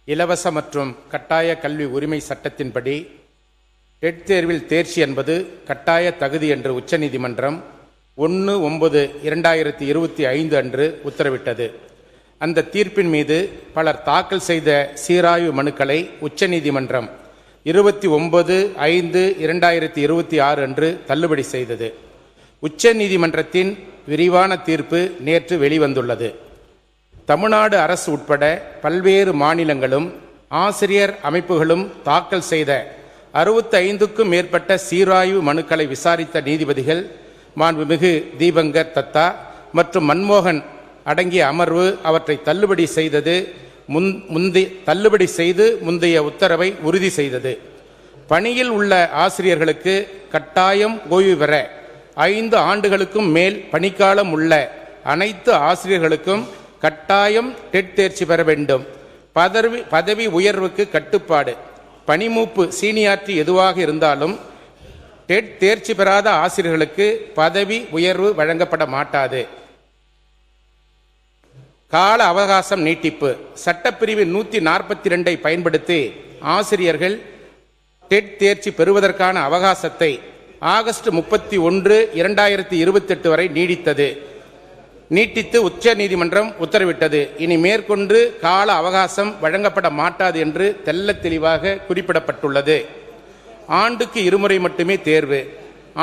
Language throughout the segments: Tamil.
இலவச மற்றும் கட்டாய கல்வி உரிமை சட்டத்தின்படி டெட் தேர்வில் தேர்ச்சி என்பது கட்டாய தகுதி என்று உச்சநீதிமன்றம் 1/9/2025 அன்று உத்தரவிட்டது. அந்த தீர்ப்பின் மீது பலர் தாக்கல் செய்த சீராய்வு மனுக்களை உச்சநீதிமன்றம் 29/5/2026 அன்று தள்ளுபடி செய்தது. உச்சநீதிமன்றத்தின் விரிவான தீர்ப்பு நேற்று வெளிவந்துள்ளது. தமிழ்நாடு அரசு உட்பட பல்வேறு மாநிலங்களும் ஆசிரியர் அமைப்புகளும் தாக்கல் செய்த 65க்கும் மேற்பட்ட சீராய்வு மனுக்களை விசாரித்த நீதிபதிகள் மாண்புமிகு தீபங்கர் தத்தா மற்றும் மன்மோகன் அடங்கிய அமர்வு அவற்றை தள்ளுபடி செய்து முந்தைய உத்தரவை உறுதி செய்தது. பணியில் உள்ள ஆசிரியர்களுக்கு கட்டாயம் ஓய்வு பெற 5 ஆண்டுகளுக்கும் மேல் பணிக்காலம் உள்ள அனைத்து ஆசிரியர்களுக்கும் கட்டாயம் டெட் தேர்ச்சி பெற வேண்டும். பதவி உயர்வுக்கு கட்டுப்பாடு, பணிமூப்பு, சீனியாரிட்டி எதுவாக இருந்தாலும் டெட் தேர்ச்சி பெறாத ஆசிரியர்களுக்கு பதவி உயர்வு வழங்கப்பட மாட்டாது. கால அவகாசம் நீட்டிப்பு. சட்டப்பிரிவு 142 பயன்படுத்தி ஆசிரியர்கள் டெட் தேர்ச்சி பெறுவதற்கான அவகாசத்தை ஆகஸ்ட் 31, 2028 வரை நீட்டித்து உச்ச நீதிமன்றம் உத்தரவிட்டது. இனி மேற்கொண்டு கால அவகாசம் வழங்கப்பட மாட்டாது என்று தெள்ளத் தெளிவாக குறிப்பிடப்பட்டுள்ளது. ஆண்டுக்கு 2 முறை மட்டுமே தேர்வு.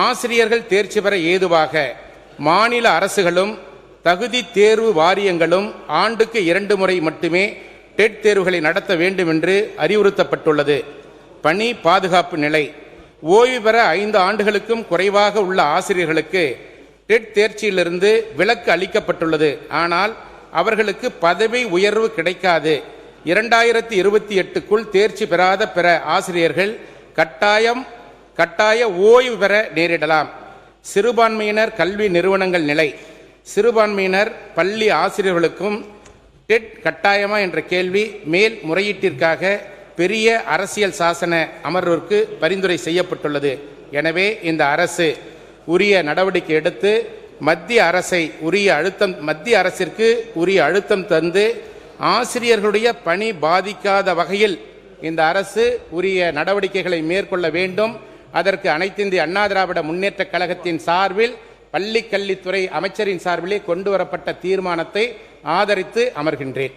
ஆசிரியர்கள் தேர்ச்சி பெற ஏதுவாக மாநில அரசுகளும் தகுதி தேர்வு வாரியங்களும் ஆண்டுக்கு 2 முறை மட்டுமே டெட் தேர்வுகளை நடத்த வேண்டும் என்று அறிவுறுத்தப்பட்டுள்ளது. பணி பாதுகாப்பு நிலை. ஓய்வு பெற 5 ஆண்டுகளுக்கும் குறைவாக உள்ள ஆசிரியர்களுக்கு டெட் தேர்ச்சியிலிருந்து விலக்கு அளிக்கப்பட்டுள்ளது. ஆனால் அவர்களுக்கு பதவி உயர்வு கிடைக்காது. 2028க்குள் தேர்ச்சி பெறாத பிற ஆசிரியர்கள் கட்டாய ஓய்வு பெற நேரிடலாம். சிறுபான்மையினர் கல்வி நிறுவனங்கள் நிலை. சிறுபான்மையினர் பள்ளி ஆசிரியர்களுக்கும் டெட் கட்டாயமா என்ற கேள்வி மேல் முறையீட்டிற்காக பெரிய அரசியல் சாசன அமர்விற்கு பரிந்துரை செய்யப்பட்டுள்ளது. எனவே இந்த அரசு உரிய நடவடிக்கை எடுத்து மத்திய அரசிற்கு உரிய அழுத்தம் தந்து ஆசிரியர்களுடைய பணி பாதிக்காத வகையில் இந்த அரசு உரிய நடவடிக்கைகளை மேற்கொள்ள வேண்டும். அதற்கு அனைத்திந்திய அண்ணா திராவிட முன்னேற்ற கழகத்தின் சார்பில் பள்ளிக்கல்வித்துறை அமைச்சரின் சார்பிலே கொண்டு வரப்பட்ட தீர்மானத்தை ஆதரித்து அமர்கின்றேன்.